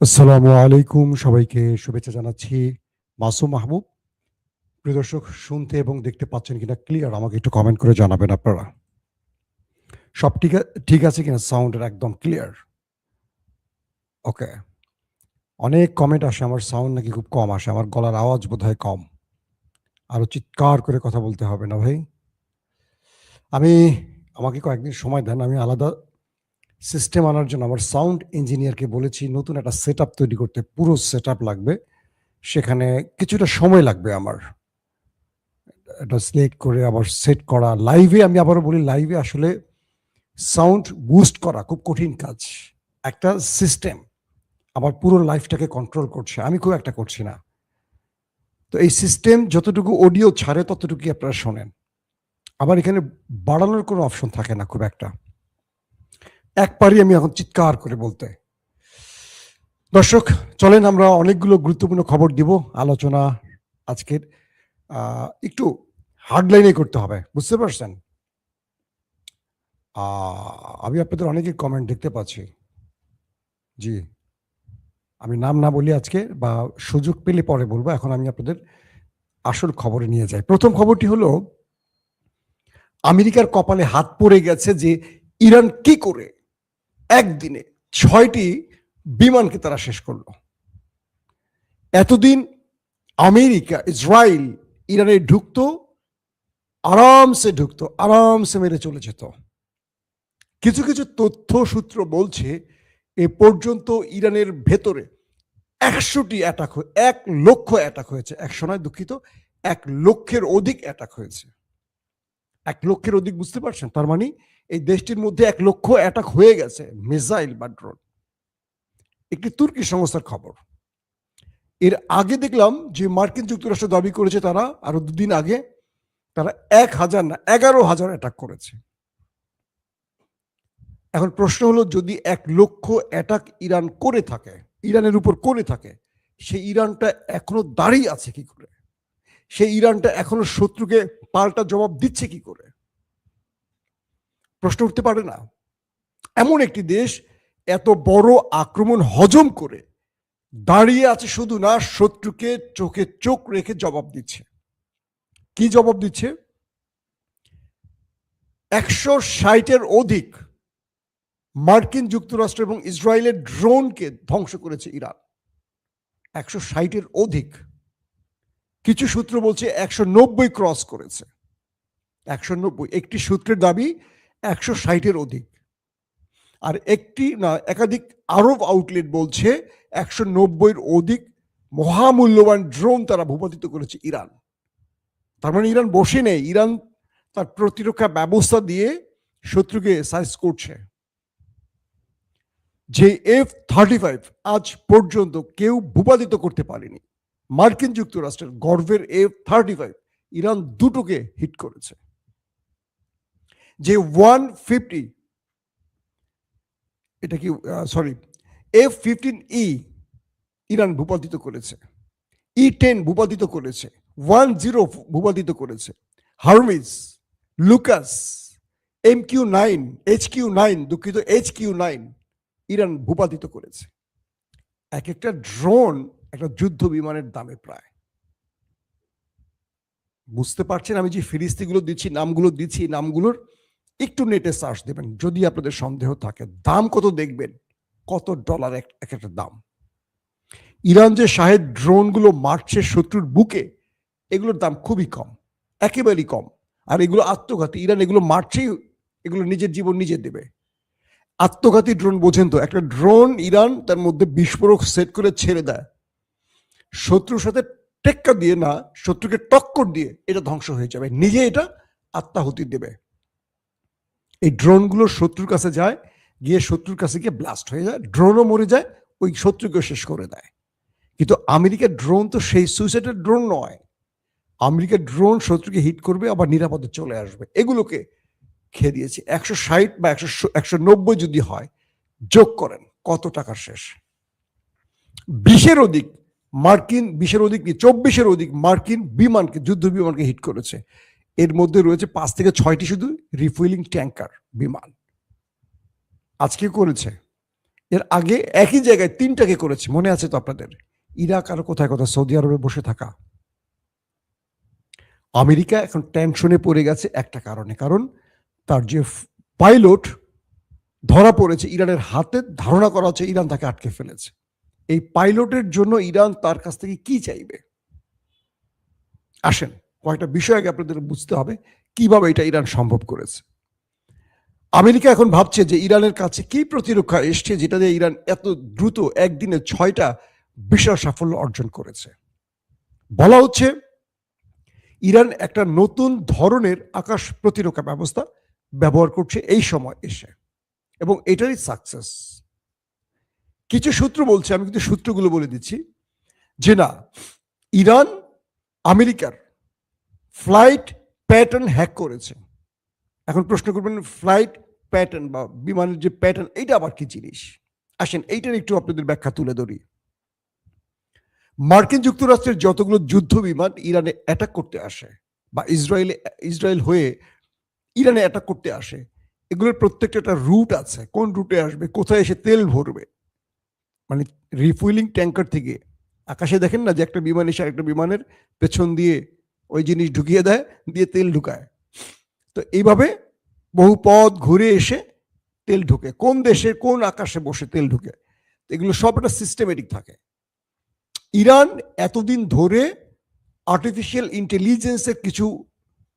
আসসালামু আলাইকুম, সবাইকে শুভেচ্ছা জানাচ্ছি। মাসুম মাহবুব। প্রিয় দর্শক, শুনতে এবং দেখতে পাচ্ছেন কিনা ক্লিয়ার আমাকে একটু কমেন্ট করে জানাবেন আপনারা। সব ঠিক আছে কিনা? সাউন্ডের একদম ক্লিয়ার? ওকে। অনেক কমেন্ট আসে আমার সাউন্ড নাকি খুব কম আসে। আমার গলার আওয়াজ বোধহয় কম। আরো চিৎকার করে কথা বলতে হবে না ভাই? আমি আমাকে কয়েকদিন সময় দেন। আমি আলাদা সিস্টেম আনার জন্য আমার সাউন্ড ইঞ্জিনিয়ারকে বলেছি নতুন একটা সেটআপ তৈরি করতে। পুরো সেটআপ লাগবে। সেখানে কিছুটা সময় লাগবে আমার। এটা সিলেক্ট করে আবার সেট করা। লাইভে আমি আবারও বলি, লাইভে আসলে সাউন্ড বুস্ট করা খুব কঠিন কাজ। একটা সিস্টেম আমার পুরো লাইফটাকে কন্ট্রোল করছে। আমি খুব একটা করছি না। তো এই সিস্টেম যতটুকু অডিও ছাড়ে ততটুকুই আপনারা শোনেন। আবার এখানে বাড়ানোর কোনো অপশন থাকে না খুব একটা। একবারই আমি এখন চিৎকার করে বলতে। দর্শক, চলেন আমরা অনেকগুলো গুরুত্বপূর্ণ খবর দিব। আলোচনা আজকের একটু হার্ডলাইনে করতে হবে। বুঝতে পারছেন? আমি আপনাদের অনেকের কমেন্ট দেখতে পাচ্ছি। জি, আমি নাম না বলি আজকে, বা সুযোগ পেলে পরে বলবো। এখন আমি আপনাদের আসল খবরে নিয়ে যাই। প্রথম খবরটি হলো, আমেরিকার কপালে হাত পড়ে গেছে যে ইরান কি করে একদিনে ৬টি বিমানকে তারা শেষ করলো। এতদিন আমেরিকা, ইসরায়েল ইরানে ঢুকতো, আরামসে মেরে চলে যেত। কিছু কিছু তথ্য সূত্র বলছে এ পর্যন্ত ইরানের ভেতরে ১০০টি অ্যাটাক, ১,০০,০০০ অ্যাটাক হয়েছে। ১০০ নয়, দুঃখিত, ১,০০,০০০-এর অধিক অ্যাটাক হয়েছে। ১,০০,০০০-এর অধিক, বুঝতে পারছেন? তার মানে এই দেশটির মধ্যে ১,০০,০০০ অ্যাটাক হয়ে গেছে, মিসাইল বা ড্রোন। একটি তুর্কি সংস্থার খবর। এর আগে দেখলাম যে মার্কিন যুক্তরাষ্ট্র দাবি করেছে তারা আরো দুদিন আগে তারা ১,০০০ না ১১,০০০ অ্যাটাক করেছে। এখন প্রশ্ন হলো, যদি ১,০০,০০০ অ্যাটাক ইরান করে থাকে, ইরানের উপর করে থাকে, সেই ইরানটা এখনো দাঁড়িয়ে আছে কি করে? সেই ইরানটা এখনো শত্রুকে পাল্টা জবাব দিচ্ছে কি করে? প্রশ্ন উঠতে পারে না? এমন একটি দেশ এত বড় আক্রমণ হজম করে দাঁড়িয়ে আছে শুধু না, শত্রুকে চোখে চোখ রেখে জবাব দিচ্ছে। কি জবাব দিচ্ছে? ১৬০-এর অধিক মার্কিন যুক্তরাষ্ট্র এবং ইসরায়েলের ড্রোনকে ধ্বংস করেছে ইরান। ১৬০-এর অধিক। কিছু সূত্র বলছে ১৯০ ক্রস করেছে। ১৯০। একটি সূত্রের দাবি ১৬০-এর অধিক। আর একটি না, একাধিক আরব আউটলেট বলছে ১৯০-এর অধিক মহামূল্যবান ড্রোন তারা ভূপাতিত করেছে ইরান। তার মানে ইরান বসে নেই, ইরান তার প্রতিরক্ষা ব্যবস্থা দিয়ে শত্রুকে সাইজ করছে। যে F-35 আজ পর্যন্ত কেউ ভূপাতিত করতে পারেনি। মার্কিন যুক্তরাষ্ট্রের গর্বের F-35 ইরান দুটোকে হিট করেছে। যে 150, এটা কি সরি, F-15E ইরান ভূপাতিত করেছে, E-10 ভূপাতিত করেছে, 10 ভূপাতিত করেছে, হার্মিস, লুকাস, MQ-9, HQ-9, দুঃখিত, HQ-9 ইরান ভূপাতিত করেছে। এক একটা ড্রোন একটা যুদ্ধ বিমানের দামে প্রায়। বুঝতে পারছেন? আমি যে ফিরিস্তিগুলো দিচ্ছি, নামগুলো দিচ্ছি, নামগুলোর একটু নেটে সার্চ দেবেন যদি আপনাদের সন্দেহ থাকে। দাম কত দেখবেন, কত ডলার এক একটা দাম। ইরান যে শাহেদ ড্রোনগুলো মারছে শত্রুর বুকে, এগুলোর দাম খুবই কম, একেবারেই কম। আর এগুলো আত্মঘাতী। ইরান এগুলো মারছেই, এগুলো নিজের জীবন নিজে দেবে। আত্মঘাতী ড্রোন বোঝেন তো? একটা ড্রোন ইরান তার মধ্যে বিস্ফোরক সেট করে ছেড়ে দেয়, শত্রুর সাথে টেক্কা দিয়ে না, শত্রুকে টক্কর দিয়ে এটা ধ্বংস হয়ে যাবে, নিজে এটা আত্মাহুতি দেবে। এই ড্রোনগুলো শত্রুর কাছে যায়, গিয়ে শত্রুর কাছে গিয়ে ব্লাস্ট হয়ে যায়, ড্রোনও মরে যায়, ওই শত্রুকেও শেষ করে দেয়। কিন্তু আমেরিকার ড্রোন তো সেই সুইসাইডের ড্রোন নয়। আমেরিকার ড্রোন শত্রুকে হিট করবে, আবার নিরাপদে চলে আসবে। এগুলোকে খেয়ে দিয়েছে। ১৬০ বা ১৯০ যদি হয়, যোগ করেন কত টাকার শেষ। ২০-এর অধিক মার্কিন, ২০-এর অধিক কি ২৪-এর অধিক মার্কিন বিমানকে, যুদ্ধ বিমানকে হিট করেছে। এর মধ্যে রয়েছে ৫ থেকে ৬টি শুধু রিফুয়েলিং ট্যাঙ্কার বিমান। আজকে করেছে। এর আগে একই জায়গায় 3টাকে করেছে, মনে আছে তো আপনাদের? ইরাক আর কোথায় কোথায় সৌদি আরবে বসে থাকা। আমেরিকা এখন টেনশনে পড়ে গেছে একটা কারণে, কারণ তার যে পাইলট ধরা পড়েছে ইরানের হাতে, ধারণা করা হচ্ছে ইরান তাকে আটকে ফেলেছে। এই পাইলটের জন্য ইরান তার কাছ থেকে কি চাইবে? আসেন, কয়েকটা বিষয় আগে আপনাদের বুঝতে হবে কিভাবে এটা ইরান সম্ভব করেছে। আমেরিকা এখন ভাবছে যে ইরানের কাছে কি প্রতিরক্ষা এসছে যেটা দিয়ে ইরান এত দ্রুত একদিনে 6টা বিশাল সাফল্য অর্জন করেছে। বলা হচ্ছে ইরান একটা নতুন ধরনের আকাশ প্রতিরক্ষা ব্যবস্থা ব্যবহার করছে এই সময় এসে, এবং এটারই সাকসেস। কিছু সূত্র বলছে, আমি কিন্তু সূত্রগুলো বলে দিচ্ছি, যে না, ইরান আমেরিকার ফ্লাইট প্যাটার্ন হ্যাক করেছে। এখন প্রশ্ন করবেন ফ্লাইট প্যাটার্ন বা বিমানের যে প্যাটার্ন, এইটা আবার কি জিনিস? আসেন এইটার একটু আপনাদের ব্যাখ্যা তুলে ধরি। মার্কিন যুক্তরাষ্ট্রের যতগুলো যুদ্ধ বিমান ইরানে অ্যাটাক করতে আসে বা ইসরায়েল হয়ে ইরানে অ্যাটাক করতে আসে, এগুলোর প্রত্যেকটা একটা রুট আছে, কোন রুটে আসবে, কোথায় এসে তেল ভরবে। মানে রিফুয়েলিং ট্যাঙ্কার থেকে আকাশে দেখেন না যে একটা বিমান এসে একটা বিমানের পেছন দিয়ে ওই জিনিস ঢুকিয়ে দেয়, দিয়ে তেল ঢুকায়। তো এইভাবে বহু পথ ঘুরে এসে তেল ঢুকে, কোন দেশে কোন আকাশে বসে তেল ঢুকে, এগুলো সব একটা সিস্টেমেটিক থাকে। ইরান এতদিন ধরে আর্টিফিশিয়াল ইন্টেলিজেন্সের কিছু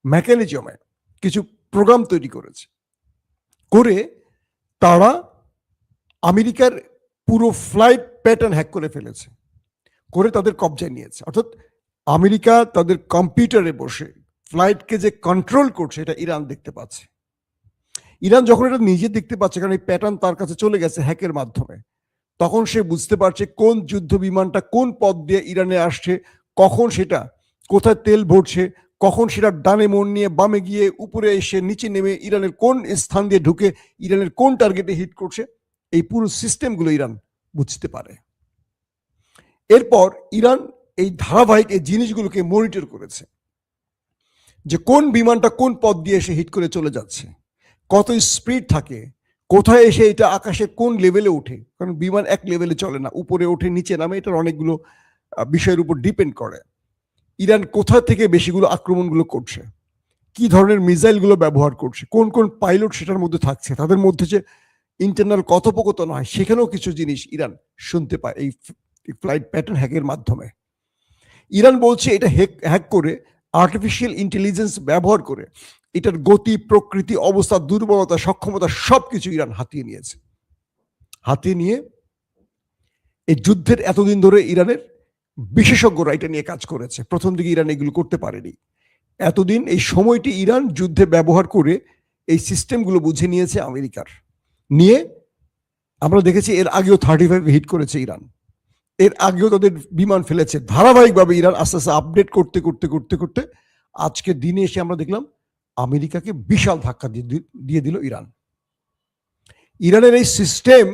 মেকানিজমে কিছু প্রোগ্রাম তৈরি করেছে, করে তারা আমেরিকার পুরো ফ্লাইট প্যাটার্ন হ্যাক করে ফেলেছে, করে তাদের কবজায় নিয়েছে। অর্থাৎ আমেরিকা তাদের কম্পিউটারে বসে ফ্লাইটকে যে কন্ট্রোল করছে এটা ইরান দেখতে পাচ্ছে। ইরান যখন এটা নিজে দেখতে পাচ্ছে, কারণ এই প্যাটার্ন তার কাছে চলে গেছে হ্যাকের মাধ্যমে, তখন সে বুঝতে পারছে কোন যুদ্ধ বিমানটা কোন পথ দিয়ে ইরানে আসছে, কখন সেটা কোথায় তেল ভরছে, কখন সেটা ডানে মোড় নিয়ে বামে গিয়ে উপরে এসে নিচে নেমে ইরানের কোন স্থান দিয়ে ঢুকে ইরানের কোন টার্গেটে হিট করছে, এই পুরো সিস্টেমগুলো ইরান বুঝতে পারে। এরপর ইরান এই ধারাবাহিক এই জিনিসগুলোকে মনিটর করেছে, যে কোন বিমানটা কোন পথ দিয়ে এসে হিট করে চলে যাচ্ছে, কত স্পিড থাকে, কোথায় এসে এটা আকাশে কোন লেভেলে ওঠে, কারণ বিমান এক লেভেলে চলে না, উপরে ওঠে নিচে নামে, এটার অনেকগুলো বিষয়ের উপর ডিপেন্ড করে। ইরান কোথা থেকে বেশিগুলো আক্রমণগুলো করছে, কি ধরনের মিসাইলগুলো ব্যবহার করছে, কোন কোন পাইলট সেটার মধ্যে থাকছে, তাদের মধ্যে যে ইন্টারনাল কথোপকথন হয় সেখানেও কিছু জিনিস ইরান শুনতে পায় এই ফ্লাইট প্যাটার্ন হ্যাকের মাধ্যমে। ইরান বলছে এটা হ্যাক করে আর্টিফিশিয়াল ইন্টেলিজেন্স ব্যবহার করে এটার গতি, প্রকৃতি, অবস্থা, দুর্বলতা, সক্ষমতা সবকিছু ইরান হাতিয়ে নিয়েছে। হাতিয়ে নিয়ে এই যুদ্ধের এতদিন ধরে ইরানের বিশেষজ্ঞরা এটা নিয়ে কাজ করেছে। প্রথম দিকে ইরান এগুলো করতে পারেনি। এতদিন এই সময়টি ইরান যুদ্ধে ব্যবহার করে এই সিস্টেমগুলো বুঝে নিয়েছে আমেরিকার। নিয়ে আমরা দেখেছি এর আগেও 35 হিট করেছে ইরান, এর আগেও তাদের বিমান ফেলেছে। ধারাবাহিকভাবে ইরান আস্তে আস্তে আপডেট করতে করতে করতে করতে আজকে দিনে এসে আমরা দেখলাম আমেরিকাকে বিশাল ধাক্কা দিয়ে দিল ইরান। ইরানের এই সিস্টেম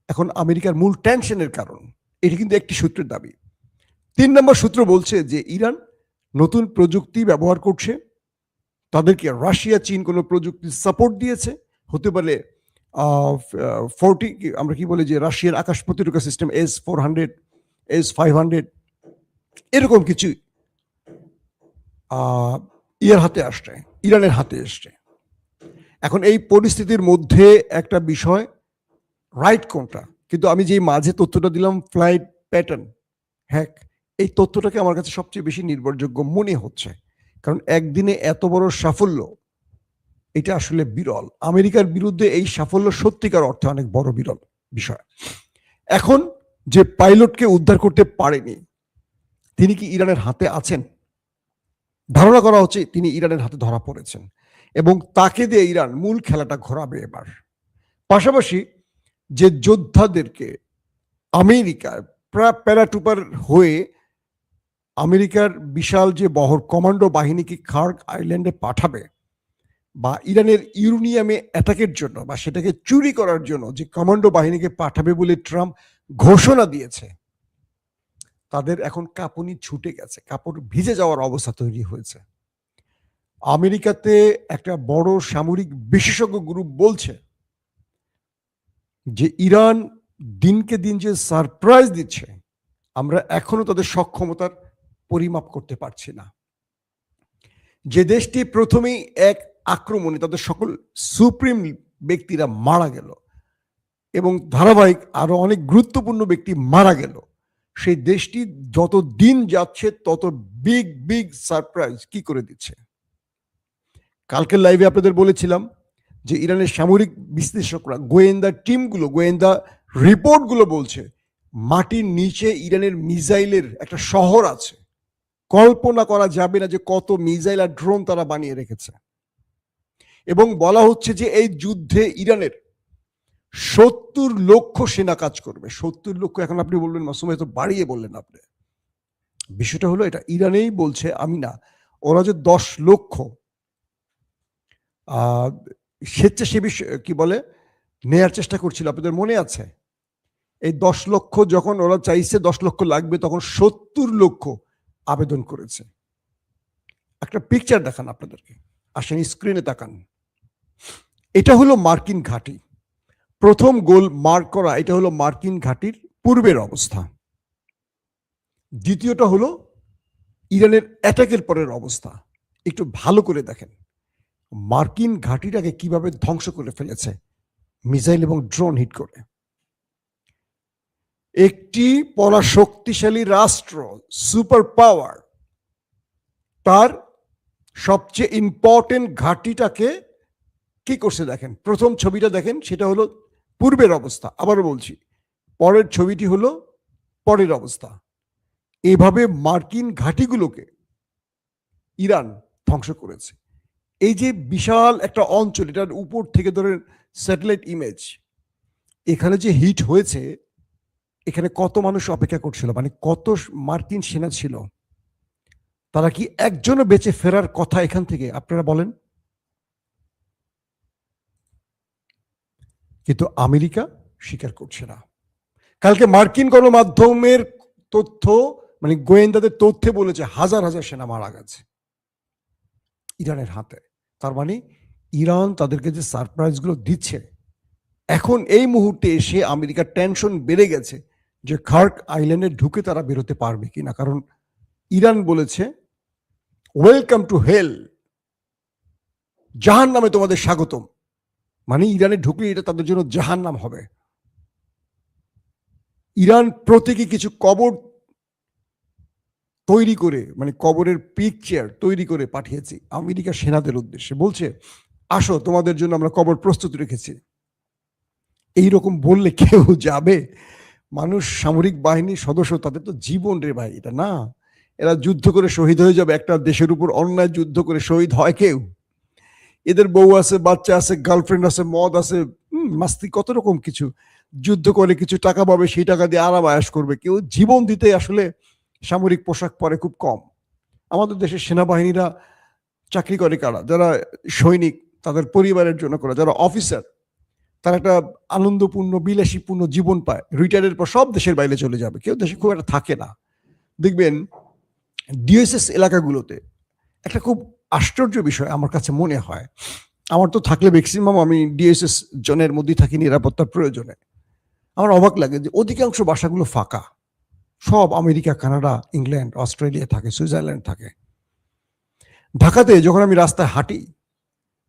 এখন আমেরিকার মূল টেনশনের কারণ, এটি কিন্তু একটি সূত্রের দাবি। 3 নম্বর সূত্র বলছে যে ইরান নতুন প্রযুক্তি ব্যবহার করছে, তাদেরকে রাশিয়া, চীন কোনো প্রযুক্তি সাপোর্ট দিয়েছে, হতে পারে 40, আমরা কি বলে যে রাশিয়ার আকাশ প্রতিরক্ষা সিস্টেম S-400, S-500 এরকম কিছু ইয়ের হাতে আসছে, ইরানের হাতে এসছে। এখন এই পরিস্থিতির মধ্যে একটা বিষয়, রাইট কোনটা, কিন্তু আমি যে মাঝে তথ্যটা দিলাম ফ্লাইট প্যাটার্ন হ্যাক, এই তথ্যটাকে আমার কাছে সবচেয়ে বেশি নির্ভরযোগ্য মনে হচ্ছে, কারণ একদিনে এত বড় সাফল্য এটা আসলে বিরল। আমেরিকার বিরুদ্ধে এই সাফল্য সত্যিকার অর্থে অনেক বড় বিরল বিষয়। এখন যে পাইলটকে উদ্ধার করতে পারেনি তিনি কি ইরানের হাতে আছেন? ধারণা করা হচ্ছে তিনি ইরানের হাতে ধরা পড়েছেন এবং তাকে দিয়ে ইরান মূল খেলাটা ঘোরাবে এবার। পাশাপাশি যে যোদ্ধাদেরকে আমেরিকা প্যারাটুপার হয়ে আমেরিকার বিশাল যে বহর কমান্ডো বাহিনীকে খার্গ আইল্যান্ডে পাঠাবে বা ইরানের ইউরেনিয়ামে অ্যাটাকের জন্য বা সেটাকে চুরি করার জন্য যে কমান্ডো বাহিনীকে পাঠাবে বলে ট্রাম্প ঘোষণা দিয়েছে, তাদের এখন কাঁপুনি ছুটে গেছে, কাপড় ভিজে যাওয়ার অবস্থা তৈরি হয়েছে। আমেরিকাতে একটা বড় সামরিক বিশেষজ্ঞ গ্রুপ বলছে যে ইরান দিনকে দিন যে সারপ্রাইজ দিচ্ছে, আমরা এখনো তাদের সক্ষমতার পরিমাপ করতে পারছি না। যে দেশটি প্রথমেই এক আক্রমণে তাদের সকল সুপ্রিম ব্যক্তিরা মারা গেল এবং ধারাবাহিক আরো অনেক গুরুত্বপূর্ণ ব্যক্তি মারা গেল, সেই দেশটি যত দিন যাচ্ছে তত বিগ বিগ সারপ্রাইজ কি করে দিচ্ছে। কালকের লাইভে আপনাদের বলেছিলাম যে ইরানের সামরিক বিশ্লেষকরা, গোয়েন্দা টিমগুলো, গোয়েন্দা রিপোর্টগুলো বলছে মাটির নিচে ইরানের মিসাইলের একটা শহর আছে। কল্পনা করা যাবে না যে কত মিসাইল আর ড্রোন তারা বানিয়ে রেখেছে। এবং বলা হচ্ছে যে এই যুদ্ধে ইরানের 70 লক্ষ সেনা কাজ করবে। 70 লক্ষ, এখন আপনি বলবেন মাসুম তো বাড়িয়ে বললেন আপনি। বিষয়টা হলো এটা ইরানেই বলছে, আমি না। ওরা যে 10 লক্ষ স্বেচ্ছাসেবী কি বলে নেয়ার চেষ্টা করছিল, আপনাদের মনে আছে? এই 10 লক্ষ যখন ওরা চাইছে 10 লক্ষ লাগবে, তখন 70 লক্ষ আবেদন করেছে। একটা পিকচার দেখান আপনাদেরকে, আসেন স্ক্রিনে তাকান। এটা হলো মার্কিন ঘাঁটি, প্রথম গোল মার্ক করা, এটা হলো মার্কিন ঘাঁটির পূর্বের অবস্থা। দ্বিতীয়টা হলো ইরানের অ্যাটাকের পরের অবস্থা। একটু ভালো করে দেখেন মার্কিন ঘাঁটিটাকে কিভাবে ধ্বংস করে ফেলেছে মিসাইল এবং ড্রোন হিট করে। একটি পরাশক্তিশালী রাষ্ট্র, সুপার পাওয়ার, তার সবচেয়ে ইম্পর্টেন্ট ঘাঁটিটাকে কি করছে দেখেন। প্রথম ছবিটা দেখেন, সেটা হলো পূর্বের অবস্থা। আবারও বলছি, পরের ছবিটি হলো পরের অবস্থা। এভাবে মার্কিন ঘাঁটিগুলোকে ইরান ধ্বংস করেছে। এই যে বিশাল একটা অঞ্চল, এটার উপর থেকে ধরেন স্যাটেলাইট ইমেজ, এখানে যে হিট হয়েছে, এখানে কত মানুষ অপেক্ষা করছিল, মানে কত মার্কিন সেনা ছিল, তারা কি একজনও বেঁচে ফেরার কথা এখান থেকে আপনারা বলেন? কিন্তু আমেরিকা স্বীকার করছে না। কালকে মার্কিন গণমাধ্যমের তথ্য, মানে গোয়েন্দাদের তথ্যে বলেছে হাজার হাজার সেনা মারা গেছে ইরানের হাতে। তার মানে ইরান তাদেরকে যে সারপ্রাইজ গুলো দিচ্ছে, এখন এই মুহূর্তে এসে আমেরিকার টেনশন বেড়ে গেছে যে খার্ক আইল্যান্ডে ঢুকে তারা বেরোতে পারবে কিনা। কারণ ইরান বলেছে ওয়েলকাম টু হেল, জাহান নামে তোমাদের স্বাগতম। মানে ইরানে ঢুকলে এটা তাদের জন্য জাহান নাম হবে। ইরান প্রতীকী কিছু কবর তৈরি করে, মানে কবরের পিকচার তৈরি করে পাঠিয়েছি আমেরিকা সেনাদের উদ্দেশ্যে, বলছে আসো তোমাদের জন্য আমরা কবর প্রস্তুত রেখেছি। এইরকম বললে কেউ যাবে? মানুষ, সামরিক বাহিনীর সদস্য, তাদের তো জীবন রে ভাই, এটা না। এরা যুদ্ধ করে শহীদ হয়ে যাবে, একটা দেশের উপর অন্যায় যুদ্ধ করে শহীদ হয় কেউ? এদের বউ আছে, বাচ্চা আছে, গার্লফ্রেন্ড আছে, মদ আছে, মাস্তি, কত রকম কিছু। যুদ্ধ করে কিছু টাকা পাবে, সেই টাকা দিয়ে আরাম আয়াস করবে। কেউ জীবন দিতে আসলে সামরিক পোশাক পরে খুব কম। আমাদের দেশের সেনাবাহিনীরা চাকরি করে কারা? যারা সৈনিক, তাদের পরিবারের জন্য করে, যারা অফিসার, তারা একটা আনন্দপূর্ণ বিলাসীপূর্ণ জীবন পায়। রিটায়ারের পর সব দেশের বাইরে চলে যাবে, কেউ দেশে খুব একটা থাকে না। দেখবেন ডিএসএস এলাকাগুলোতে একটা খুব আশ্চর্য বিষয় আমার কাছে মনে হয়, আমার তো থাকলে ম্যাক্সিমাম আমি ডিএসএস জনের মধ্যেই থাকি নিরাপত্তার প্রয়োজনে। আমার অবাক লাগে যে অধিকাংশ বাসাগুলো ফাঁকা, সব আমেরিকা, কানাডা, ইংল্যান্ড, অস্ট্রেলিয়া থাকে, সুইজারল্যান্ড থাকে। ঢাকাতে যখন আমি রাস্তায় হাঁটি,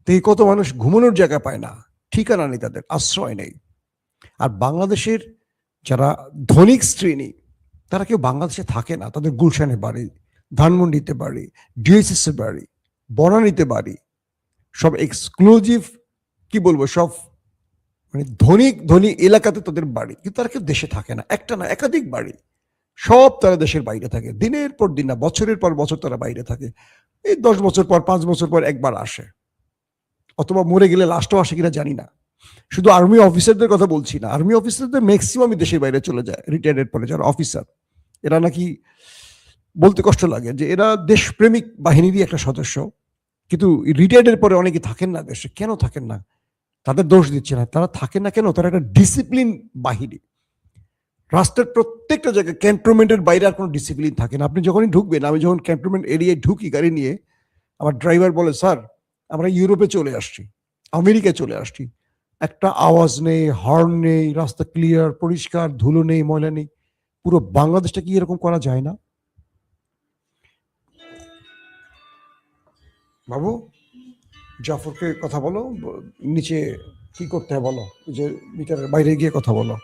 তো কত মানুষ ঘুমানোর জায়গা পায় না, ঠিকানা নেই, তাদের আশ্রয় নেই। আর বাংলাদেশের যারা ধনিক শ্রেণী, তারা কেউ বাংলাদেশে থাকে না, তাদের গুলশানে বাড়ি, ধানমন্ডিতে বাড়ি, ডিএসএসে বাড়ি, বনানীতে বাড়ি, সব এক্সক্লুসিভ, কি বলবো, সব মানে ধনী এলাকাতে তাদের বাড়ি, কিন্তু তারা কেউ দেশে থাকে না। একটা না, একাধিক বাড়ি, সব তারা দেশের বাইরে থাকে। দিনের পর দিন না, বছরের পর বছর তারা বাইরে থাকে। এই 10 বছর পর, 5 বছর পর একবার আসে, অথবা মরে গেলে লাস্টও আসে কিনা জানি না। শুধু আর্মি অফিসারদের কথা বলছি না, আর্মি অফিসারদের ম্যাক্সিমামই দেশের বাইরে চলে যায় রিটায়ারের পরে। যারা অফিসার, এরা নাকি, বলতে কষ্ট লাগে যে এরা দেশপ্রেমিক বাহিনীরই একটা সদস্য, কিন্তু রিটায়ার্ডের পরে অনেকে থাকেন না দেশে। কেন থাকেন না? তাদের দোষ দিচ্ছে না, তারা থাকেন না কেন? তারা একটা ডিসিপ্লিন বাহিনী। রাষ্ট্রের প্রত্যেকটা জায়গায় ক্যান্টনমেন্টের বাইরে আর কোনো ডিসিপ্লিন থাকে না। আপনি যখনই ঢুকবেন, আমি যখন ক্যান্টনমেন্ট এরিয়ায় ঢুকি গাড়ি নিয়ে, আমার ড্রাইভার বলে স্যার আমরা ইউরোপে চলে আসছি, আমেরিকায় চলে আসছি। একটা আওয়াজ নেই, হর্ন নেই, রাস্তা ক্লিয়ার, পরিষ্কার, ধুলো নেই, ময়লা নেই। পুরো বাংলাদেশটা কি এরকম করা যায় না? বাবু, জাফরকে কথা বলো, নিচে কি করতে হয় বলো, যে মিটারের বাইরে গিয়ে কথা বলো।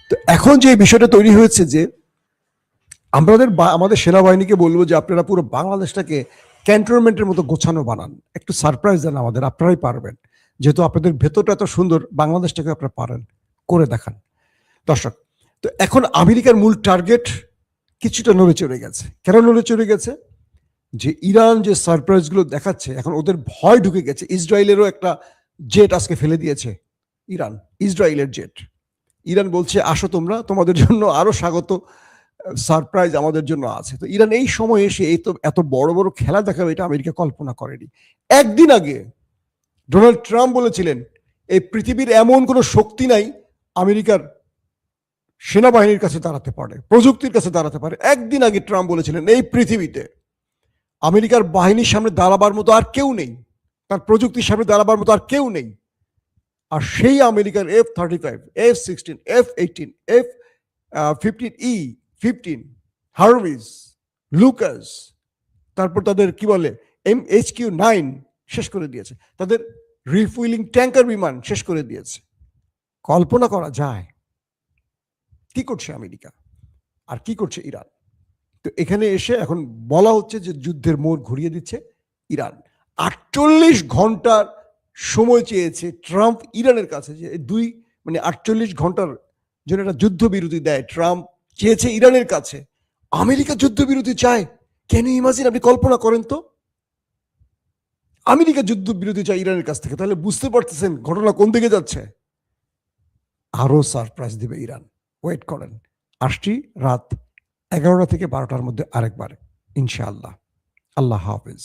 তো এখন যে বিষয়টা তৈরি হয়েছে যে আমাদের সেনাবাহিনীকে বলবো যে আপনারা পুরো বাংলাদেশটাকে ক্যান্টনমেন্টের মতো গোছানো বানান, একটু সারপ্রাইজ দেন আমাদের, আপনারাই পারবেন, যেহেতু আপনাদের ভেতরটা এত সুন্দর, বাংলাদেশটাকে আপনারা পারেন, করে দেখান। দর্শক, তো এখন আমেরিকার মূল টার্গেট কিছুটা নড়ে চড়ে গেছে। কেন নড়ে চড়ে গেছে? যে ইরান যে সারপ্রাইজগুলো দেখাচ্ছে, এখন ওদের ভয় ঢুকে গেছে। ইসরায়েলেরও একটা জেট আজকে ফেলে দিয়েছে ইসরায়েলের জেট। ইরান বলছে আসো তোমরা, তোমাদের জন্য আরো স্বাগত, সারপ্রাইজ আমাদের জন্য আছে। তো ইরান এই সময় এসে এই তো এত বড় বড় খেলা দেখাবে, এটা আমেরিকা কল্পনা করেনি। একদিন আগে ডোনাল্ড ট্রাম্প বলেছিলেন এই পৃথিবীর এমন কোনো শক্তি নাই আমেরিকার সেনাবাহিনীর কাছে দাঁড়াতে পারে, প্রযুক্তির কাছে দাঁড়াতে পারে। একদিন আগে ট্রাম্প বলেছিলেন এই পৃথিবীতে আমেরিকার বাহিনীর সামনে দাঁড়াবার মতো আর কেউ নেই, তার প্রযুক্তির সামনে দাঁড়াবার মতো আর কেউ নেই। আর সেই আমেরিকার F-35, F-16, F-18, F-15E-15, Harvis, Lucas, তারপর তাদের কি বলে MHQ-9 শেষ করে দিয়েছে, তাদের রিফুইলিং ট্যাঙ্কার বিমান শেষ করে দিয়েছে। কল্পনা করা যায় কি করছে আমেরিকা আর কি করছে ইরান। তো এখানে এসে এখন বলা হচ্ছে যে যুদ্ধের মোড় ঘুরিয়ে দিচ্ছে ইরান। 48 ঘন্টার সময় চেয়েছে ট্রাম্প ইরানের কাছে, যে 48 ঘন্টার জন্য একটা যুদ্ধবিরতি দেয়। ট্রাম্প চেয়েছে ইরানের কাছে, আমেরিকা যুদ্ধবিরতি চায়। Can you imagine? আপনি কল্পনা করেন তো, আমেরিকা যুদ্ধবিরতি চায় ইরানের কাছ থেকে। তাহলে বুঝতে পারতেছেন ঘটনা কোন দিকে যাচ্ছে। আরো সারপ্রাইজ দিবে ইরান, ওয়েট করেন। আসছি রাত 11টা থেকে 12টার মধ্যে আরেকবার ইনশাআল্লাহ। আল্লাহ হাফেজ।